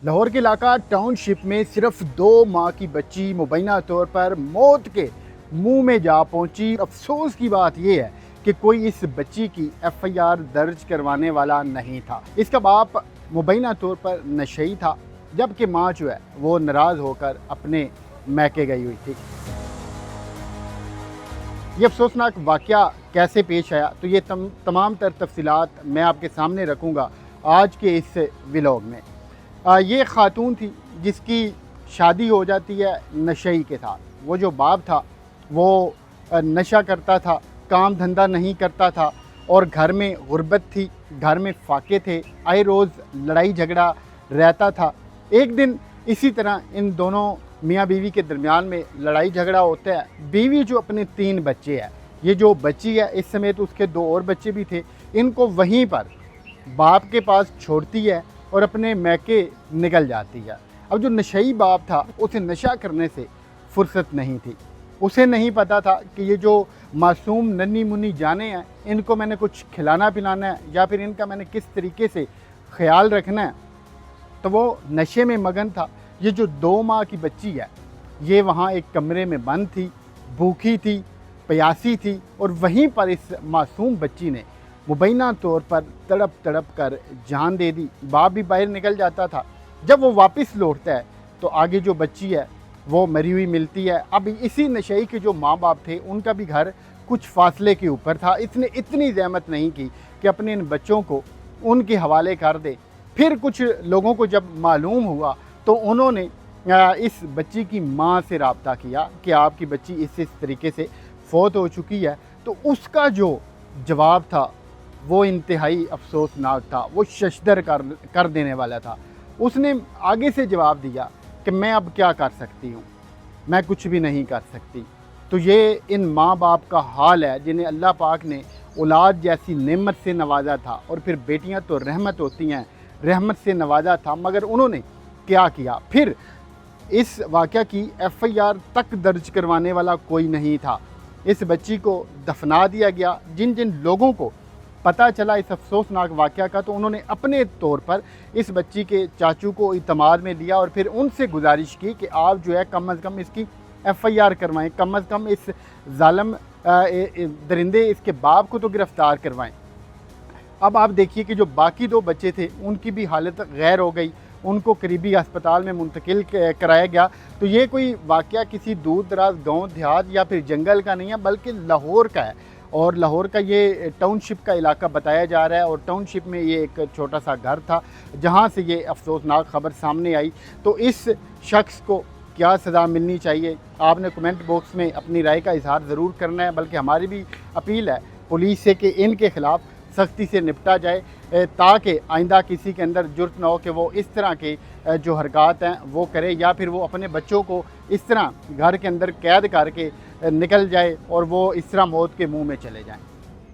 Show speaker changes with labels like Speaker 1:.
Speaker 1: लाहौर के इलाका टाउनशिप में सिर्फ 2 माह की बच्ची मुबैना तौर पर मौत के मुंह में जा पहुंची। अफसोस की बात यह है कि कोई इस बच्ची की एफआईआर दर्ज करवाने वाला नहीं था। इसका बाप मुबैना तौर पर नशई था, जबकि माँ जो है वो नाराज़ होकर अपने मैके गई हुई थी। ये अफसोसनाक वाक़या कैसे पेश आया, तो ये तमाम तर तफसीलात मैं आपके सामने रखूँगा आज के इस व्लॉग में। ये ख़ातून थी जिसकी शादी हो जाती है नशई के साथ। वो जो बाप था वो नशा करता था, काम धंधा नहीं करता था और घर में गुर्बत थी, घर में फाके थे, आए रोज़ लड़ाई झगड़ा रहता था। एक दिन इसी तरह इन दोनों मियाँ बीवी के दरमियान में लड़ाई झगड़ा होता है। बीवी जो अपने 3 बच्चे हैं, ये जो बच्ची है इस समय तो उसके 2 और बच्चे भी थे, इनको वहीं पर बाप के पास छोड़ती है और अपने मैके निकल जाती है। अब जो नशई बाप था उसे नशा करने से फुर्सत नहीं थी। उसे नहीं पता था कि ये जो मासूम नन्ही मुन्नी जाने हैं, इनको मैंने कुछ खिलाना पिलाना है या फिर इनका मैंने किस तरीके से ख्याल रखना है। तो वो नशे में मगन था। ये जो 2 माह की बच्ची है ये वहाँ एक कमरे में बंद थी, भूखी थी, प्यासी थी और वहीं पर इस मासूम बच्ची ने मुबैना तौर पर तड़प तड़प कर जान दे दी। बाप भी बाहर निकल जाता था। जब वो वापस लौटता है तो आगे जो बच्ची है वो मरी हुई मिलती है। अब इसी नशई के जो माँ बाप थे उनका भी घर कुछ फासले के ऊपर था। इसने इतनी ज़हमत नहीं की कि अपने इन बच्चों को उनके हवाले कर दे। फिर कुछ लोगों को जब मालूम हुआ तो उन्होंने इस बच्ची की माँ से रब्ता किया कि आपकी बच्ची इस तरीके से फौत हो चुकी है। तो उसका जो जवाब था वो इंतहाई अफसोसनाक था, वो शशदर कर देने वाला था। उसने आगे से जवाब दिया कि मैं अब क्या कर सकती हूँ, मैं कुछ भी नहीं कर सकती। तो ये इन माँ बाप का हाल है जिन्हें अल्लाह पाक ने औलाद जैसी नेमत से नवाजा था। और फिर बेटियाँ तो रहमत होती हैं, रहमत से नवाजा था, मगर उन्होंने क्या किया। फिर इस वाक़या की एफआईआर तक दर्ज करवाने वाला कोई नहीं था। इस बच्ची को दफना दिया गया। जिन जिन लोगों को पता चला इस अफसोसनाक वाक़या का, तो उन्होंने अपने तौर पर इस बच्ची के चाचू को इत्माद में लिया और फिर उनसे गुजारिश की कि आप जो है कम अज़ कम इसकी एफआईआर करवाएं, कम अज़ कम इस जालिम दरिंदे इसके बाप को तो गिरफ़्तार करवाएं। अब आप देखिए कि जो बाकी 2 बच्चे थे उनकी भी हालत गैर हो गई, उनको करीबी अस्पताल में मुंतकिल कराया गया। तो ये कोई वाक़या किसी दूर दराज गाँव देहात या फिर जंगल का नहीं है, बल्कि लाहौर का है। और लाहौर का ये टाउनशिप का इलाका बताया जा रहा है और टाउनशिप में ये एक छोटा सा घर था जहाँ से ये अफसोसनाक ख़बर सामने आई। तो इस शख्स को क्या सज़ा मिलनी चाहिए, आपने कमेंट बॉक्स में अपनी राय का इजहार ज़रूर करना है। बल्कि हमारी भी अपील है पुलिस से कि इनके ख़िलाफ़ सख्ती से निपटा जाए, ताकि आइंदा किसी के अंदर जुर्त ना हो कि वो इस तरह के जो हरकत हैं वो करे, या फिर वो अपने बच्चों को इस तरह घर के अंदर कैद करके निकल जाए और वो इस तरह मौत के मुंह में चले जाएं।